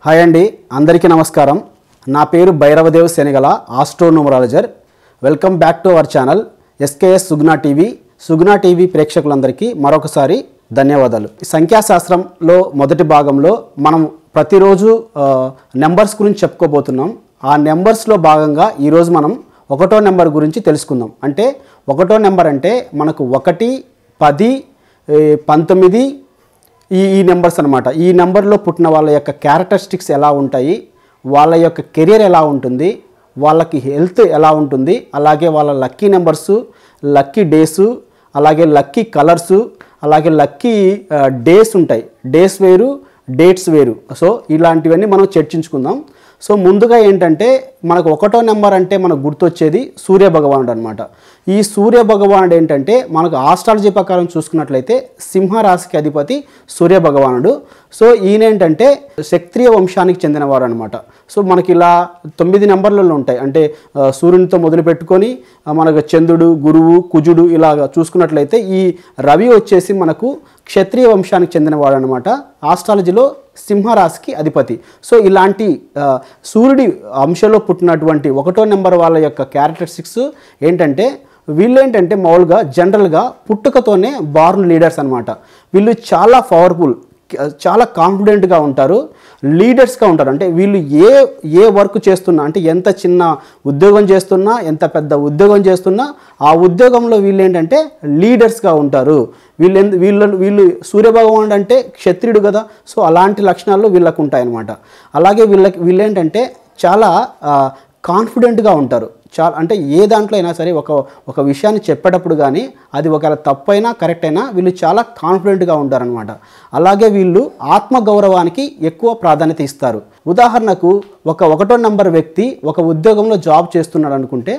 Hi అండి, అందరికీ నమస్కారం. నా పేరు Bhairavadev Senagala, astronumerologer. Welcome back to our channel SKS Sugna TV. Sugna TV ప్రేక్షకులందరికీ మరొకసారి ధన్యవాదాలు. సంఖ్యాశాస్త్రంలో మొదటి భాగంలో మనం ప్రతిరోజు నెంబర్స్ గురించి చెప్పుకోబోతున్నాం. ఆ నెంబర్స్లో భాగంగా ఈరోజు మనం 1వ నెంబర్ గురించి తెలుసుకుందాం. అంటే 1వ నెంబర్ అంటే మనకు 1, 10, 19 ఈ నెంబర్స్ అనమాట. ఈ నెంబర్లో పుట్టిన వాళ్ళ యొక్క క్యారెక్టరిస్టిక్స్ ఎలా ఉంటాయి, వాళ్ళ యొక్క కెరియర్ ఎలా ఉంటుంది, వాళ్ళకి హెల్త్ ఎలా ఉంటుంది, అలాగే వాళ్ళ లక్కీ నెంబర్సు, లక్కీ డేసు, అలాగే లక్కీ కలర్సు, అలాగే లక్కీ డేస్ ఉంటాయి. డేస్ వేరు, డేట్స్ వేరు. సో ఇలాంటివన్నీ మనం చర్చించుకుందాం. సో ముందుగా ఏంటంటే మనకు 1వ నెంబర్ అంటే మనకు గుర్తొచ్చేది సూర్య భగవానుడు అనమాట. ఈ సూర్య భగవానుడు ఏంటంటే మనకు ఆస్ట్రాలజీ ప్రకారం చూసుకున్నట్లయితే సింహరాశికి అధిపతి సూర్య భగవానుడు. సో ఈయన ఏంటంటే క్షత్రియ వంశానికి చెందినవారు అనమాట. సో మనకి ఇలా 9 నెంబర్లలో ఉంటాయి. అంటే సూర్యునితో మొదలు పెట్టుకొని మనకు చంద్రుడు, గురువు, కుజుడు ఇలాగా చూసుకున్నట్లయితే ఈ రవి వచ్చేసి మనకు క్షత్రియ వంశానికి చెందినవాడు అనమాట. ఆస్ట్రాలజీలో సింహరాశికి అధిపతి. సో ఇలాంటి సూర్యుడి అంశంలో పుట్టినటువంటి 1వ నెంబర్ వాళ్ళ యొక్క క్యారెక్టరిస్టిక్స్ ఏంటంటే వీళ్ళేంటంటే మామూలుగా జనరల్గా పుట్టుకతోనే బార్న్ లీడర్స్ అనమాట. వీళ్ళు చాలా పవర్ఫుల్, చాలా కాన్ఫిడెంట్గా ఉంటారు, లీడర్స్గా ఉంటారు. అంటే వీళ్ళు ఏ వర్క్ చేస్తున్నా, అంటే ఎంత చిన్న ఉద్యోగం చేస్తున్నా, ఎంత పెద్ద ఉద్యోగం చేస్తున్నా ఆ ఉద్యోగంలో వీళ్ళు ఏంటంటే లీడర్స్గా ఉంటారు. వీళ్ళు సూర్యభగవానుడు అంటే క్షత్రియుడు కదా. సో అలాంటి లక్షణాలు వీళ్ళకు ఉంటాయన్నమాట. అలాగే వీళ్ళేంటంటే చాలా కాన్ఫిడెంట్గా ఉంటారు. చాలా అంటే ఏ దాంట్లో అయినా సరే ఒక విషయాన్ని చెప్పేటప్పుడు కానీ అది ఒకవేళ తప్పైనా కరెక్ట్ అయినా వీళ్ళు చాలా కాన్ఫిడెంట్గా ఉంటారనమాట. అలాగే వీళ్ళు ఆత్మగౌరవానికి ఎక్కువ ప్రాధాన్యత ఇస్తారు. ఉదాహరణకు 1వ నెంబర్ వ్యక్తి ఒక ఉద్యోగంలో జాబ్ చేస్తున్నాడు అనుకుంటే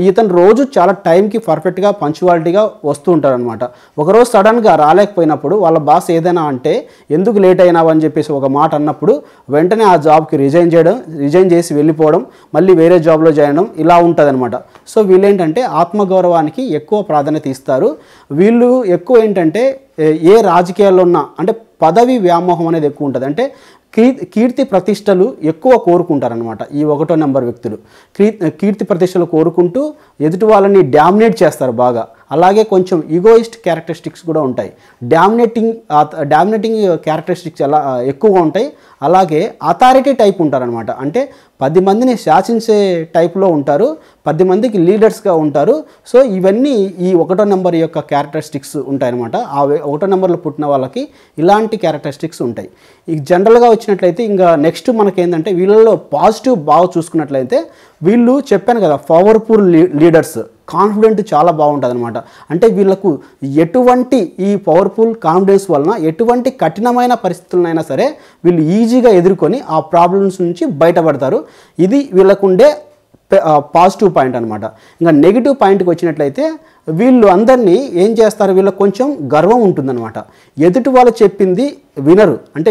ఇతను రోజు చాలా టైంకి పర్ఫెక్ట్గా పంక్చువాలిటీగా వస్తూ ఉంటారనమాట. ఒకరోజు సడన్గా రాలేకపోయినప్పుడు వాళ్ళ బాస్ ఏదైనా అంటే ఎందుకు లేట్ అయినావు అని చెప్పేసి ఒక మాట అన్నప్పుడు వెంటనే ఆ జాబ్కి రిజైన్ చేసి వెళ్ళిపోవడం, మళ్ళీ వేరే జాబ్లో జాయిన్ అవ్వడం ఇలా ఉంటుంది అనమాట. సో వీళ్ళేంటంటే ఆత్మగౌరవానికి ఎక్కువ ప్రాధాన్యత ఇస్తారు. వీళ్ళు ఎక్కువ ఏంటంటే ఏ రాజకీయాల్లో ఉన్నా అంటే పదవి వ్యామోహం అనేది ఎక్కువ ఉంటుంది. అంటే కీర్తి ప్రతిష్టలు ఎక్కువ కోరుకుంటారనమాట. ఈ 1వ నెంబర్ వ్యక్తులు కీర్తి ప్రతిష్టలు కోరుకుంటూ ఎదుటి వాళ్ళని డామినేట్ చేస్తారు బాగా. అలాగే కొంచెం ఈగోయిస్ట్ క్యారెక్టరిస్టిక్స్ కూడా ఉంటాయి. డామినేటింగ్ క్యారెక్టరిస్టిక్స్ ఎలా ఎక్కువగా ఉంటాయి. అలాగే అథారిటీ టైప్ ఉంటారనమాట. అంటే 10 మందిని శాసించే టైప్లో ఉంటారు, 10 మందికి లీడర్స్గా ఉంటారు. సో ఇవన్నీ ఈ 1వ నెంబర్ యొక్క క్యారెక్టరిస్టిక్స్ ఉంటాయన్నమాట. ఆ 1వ నెంబర్లో పుట్టిన వాళ్ళకి ఇలాంటి క్యారెక్టరిస్టిక్స్ ఉంటాయి. ఈ జనరల్గా వచ్చినట్లయితే ఇంకా నెక్స్ట్ మనకేంటంటే వీళ్ళలో పాజిటివ్ బాగా చూసుకున్నట్లయితే వీళ్ళు చెప్పాను కదా పవర్ఫుల్ లీడర్స్, కాన్ఫిడెంట్ చాలా బాగుంటుంది అనమాట. అంటే వీళ్ళకు ఎటువంటి ఈ పవర్ఫుల్ కాన్ఫిడెన్స్ వలన ఎటువంటి కఠినమైన పరిస్థితులనైనా సరే వీళ్ళు ఈజీగా ఎదుర్కొని ఆ ప్రాబ్లమ్స్ నుంచి బయటపడతారు. ఇది వీళ్ళకుండే పాజిటివ్ పాయింట్ అనమాట. ఇంకా నెగిటివ్ పాయింట్కి వచ్చినట్లయితే వీళ్ళు అందరినీ ఏం చేస్తారు, వీళ్ళకి కొంచెం గర్వం ఉంటుందన్నమాట. ఎదుటి వాళ్ళు చెప్పింది వినరు. అంటే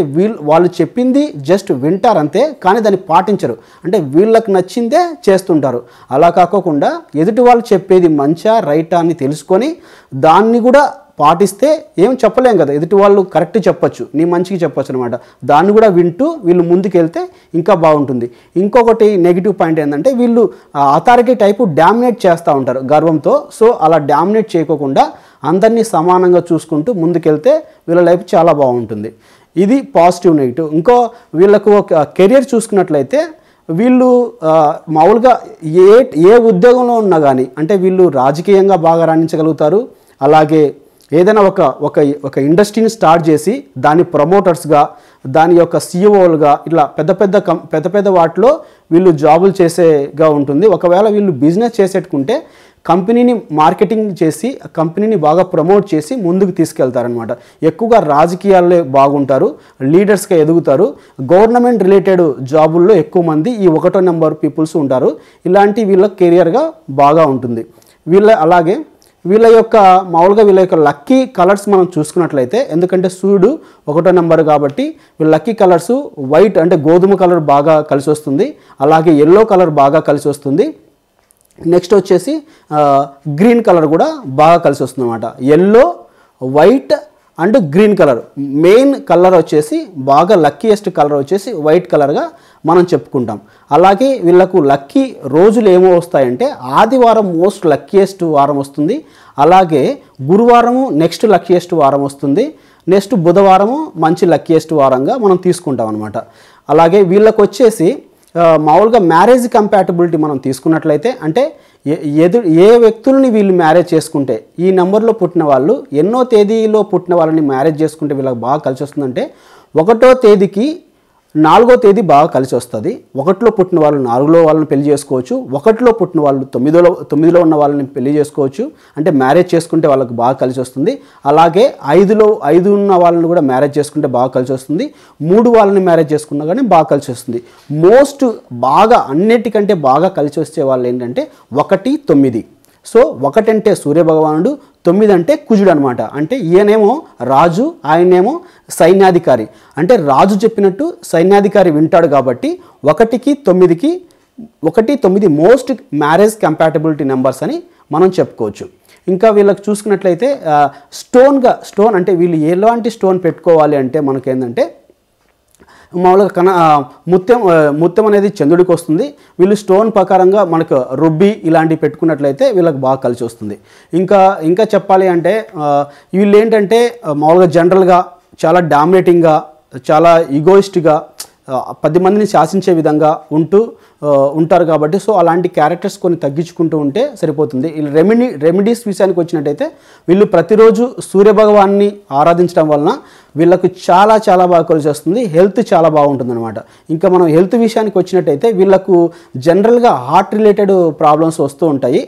వాళ్ళు చెప్పింది జస్ట్ వింటారు అంతే, కానీ దాన్ని పాటించరు. అంటే వీళ్ళకి నచ్చిందే చేస్తుంటారు. అలా కాకోకుండా ఎదుటి వాళ్ళు చెప్పేది మంచా రైటా అని తెలుసుకొని దాన్ని కూడా పాటిస్తే ఏం చెప్పలేం కదా, ఎదుటి వాళ్ళు కరెక్ట్ చెప్పచ్చు, నీ మంచికి చెప్పచ్చు అనమాట. దాన్ని కూడా వింటూ వీళ్ళు ముందుకెళ్తే ఇంకా బాగుంటుంది. ఇంకొకటి నెగిటివ్ పాయింట్ ఏంటంటే వీళ్ళు అథారిటీ టైపు డామినేట్ చేస్తూ ఉంటారు గర్వంతో. సో అలా డామినేట్ చేయకోకుండా అందరినీ సమానంగా చూసుకుంటూ ముందుకెళ్తే వీళ్ళ లైఫ్ చాలా బాగుంటుంది. ఇది పాజిటివ్ నెగిటివ్. ఇంకో వీళ్ళకు ఒక కెరియర్ చూసుకున్నట్లయితే వీళ్ళు మామూలుగా ఏ ఉద్యోగంలో ఉన్నా కానీ అంటే వీళ్ళు రాజకీయంగా బాగా రాణించగలుగుతారు. అలాగే ఏదైనా ఒక ఇండస్ట్రీని స్టార్ట్ చేసి దాని ప్రమోటర్స్గా, దాని యొక్క సిఇఓలుగా ఇట్లా పెద్ద పెద్ద వాటిలో వీళ్ళు జాబులు చేసేగా ఉంటుంది. ఒకవేళ వీళ్ళు బిజినెస్ చేసేట్టుకుంటే కంపెనీని మార్కెటింగ్ చేసి కంపెనీని బాగా ప్రమోట్ చేసి ముందుకు తీసుకెళ్తారనమాట. ఎక్కువగా రాజకీయాల్లో బాగుంటారు, లీడర్స్గా ఎదుగుతారు. గవర్నమెంట్ రిలేటెడ్ జాబుల్లో ఎక్కువ మంది ఈ 1వ నెంబర్ పీపుల్స్ ఉంటారు. ఇలాంటి వీళ్ళ కెరియర్గా బాగా ఉంటుంది. అలాగే వీళ్ళ యొక్క లక్కీ కలర్స్ మనం చూసుకున్నట్లయితే, ఎందుకంటే సూర్యుడు 1వ నెంబర్ కాబట్టి వీళ్ళ లక్కీ కలర్స్ వైట్ అంటే గోధుమ కలర్ బాగా కలిసి వస్తుంది. అలాగే ఎల్లో కలర్ బాగా కలిసి వస్తుంది. నెక్స్ట్ వచ్చేసి గ్రీన్ కలర్ కూడా బాగా కలిసి వస్తుంది అన్నమాట. Yellow, white and green colour. Main colour వచ్చేసి బాగా లక్కీయెస్ట్ కలర్ వచ్చేసి వైట్ కలర్గా మనం చెప్పుకుంటాం. అలాగే వీళ్ళకు లక్కీ రోజులు ఏమో వస్తాయంటే ఆదివారం మోస్ట్ లక్కీయెస్ట్ వారం వస్తుంది, అలాగే గురువారము నెక్స్ట్ లక్కీయెస్ట్ వారం వస్తుంది, నెక్స్ట్ బుధవారము మంచి లక్కీయెస్ట్ వారంగా మనం తీసుకుంటాం అనమాట. అలాగే వీళ్ళకు వచ్చేసి మామూలుగా మ్యారేజ్ కంపాటబిలిటీ మనం తీసుకున్నట్లయితే అంటే ఏ వ్యక్తుల్ని వీళ్ళు మ్యారేజ్ చేసుకుంటే ఈ నెంబర్లో పుట్టిన వాళ్ళు ఎన్నో తేదీలో పుట్టిన వాళ్ళని మ్యారేజ్ చేసుకుంటే వీళ్ళకి బాగా కలిసి వస్తుందంటే 1వ తేదీకి 4వ తేదీ బాగా కలిసి వస్తుంది. 1లో పుట్టిన వాళ్ళు 4లో వాళ్ళని పెళ్లి చేసుకోవచ్చు, 1లో పుట్టిన వాళ్ళు 9లో ఉన్న వాళ్ళని పెళ్లి చేసుకోవచ్చు, అంటే మ్యారేజ్ చేసుకుంటే వాళ్ళకి బాగా కలిసి వస్తుంది. అలాగే 5 ఉన్న వాళ్ళని కూడా మ్యారేజ్ చేసుకుంటే బాగా కలిసి వస్తుంది, 3 వాళ్ళని మ్యారేజ్ చేసుకున్నా కానీ బాగా కలిసి వస్తుంది. మోస్ట్ బాగా అన్నిటికంటే బాగా కలిసి వచ్చే వాళ్ళు ఏంటంటే 1, 9. సో 1 అంటే సూర్యభగవానుడు, 9 అంటే కుజుడు అనమాట. అంటే ఈయనేమో రాజు, ఆయనేమో సైన్యాధికారి. అంటే రాజు చెప్పినట్టు సైన్యాధికారి వింటాడు కాబట్టి 1కి 9కి 1, 9 మోస్ట్ మ్యారేజ్ కంపాటబిలిటీ నెంబర్స్ అని మనం చెప్పుకోవచ్చు. ఇంకా వీళ్ళకి చూసుకున్నట్లయితే స్టోన్ అంటే వీళ్ళు ఎలాంటి స్టోన్ పెట్టుకోవాలి అంటే మనకేంటంటే మామూలుగా ముత్యం అనేది చంద్రుడికి వస్తుంది. వీళ్ళు స్టోన్ ప్రకారంగా మనకు రుబ్బి ఇలాంటివి పెట్టుకున్నట్లయితే వీళ్ళకి బాగా కలిసి వస్తుంది. ఇంకా చెప్పాలి అంటే వీళ్ళు ఏంటంటే మామూలుగా జనరల్గా చాలా డామినేటింగ్గా, చాలా ఈగోయిస్ట్గా 10 మందిని శాసించే విధంగా ఉంటారు కాబట్టి సో అలాంటి క్యారెక్టర్స్ కొన్ని తగ్గించుకుంటూ ఉంటే సరిపోతుంది. వీళ్ళు రెమెడీస్ విషయానికి వచ్చినట్టయితే వీళ్ళు ప్రతిరోజు సూర్యభగవాన్ని ఆరాధించడం వలన వీళ్ళకు చాలా బాగా కలిసి వస్తుంది, హెల్త్ చాలా బాగుంటుంది అనమాట. ఇంకా మనం హెల్త్ విషయానికి వచ్చినట్టయితే వీళ్ళకు జనరల్గా హార్ట్ రిలేటెడ్ ప్రాబ్లమ్స్ వస్తూ ఉంటాయి,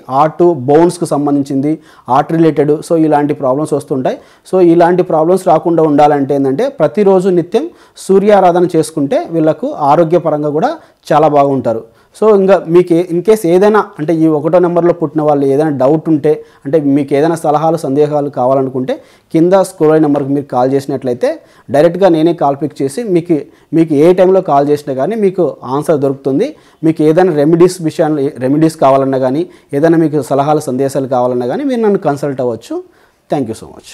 బోన్స్కి సంబంధించింది హార్ట్ రిలేటెడ్. సో ఇలాంటి ప్రాబ్లమ్స్ వస్తుంటాయి. సో ఇలాంటి ప్రాబ్లమ్స్ రాకుండా ఉండాలంటే ఏంటంటే ప్రతిరోజు నిత్యం సూర్యారాధన చేసుకుంటే వీళ్ళకు ఆరోగ్యపరంగా కూడా చాలా బాగుంటారు. సో ఇంకా మీకు ఇన్ కేస్ ఏదైనా అంటే ఈ 1వ నెంబర్లో పుట్టిన వాళ్ళు ఏదైనా డౌట్ ఉంటే అంటే మీకు ఏదైనా సలహాలు సందేహాలు కావాలనుకుంటే కింద స్క్రోల్ అయిన నెంబర్కి మీరు కాల్ చేసినట్లయితే డైరెక్ట్గా నేనే కాల్ పిక్ చేసి మీకు ఏ టైంలో కాల్ చేసినా కానీ మీకు ఆన్సర్ దొరుకుతుంది. మీకు ఏదైనా రెమెడీస్ కావాలన్నా కానీ ఏదైనా మీకు సలహాలు సందేశాలు కావాలన్నా కానీ మీరు నన్ను కన్సల్ట్ అవ్వచ్చు. Thank you so much.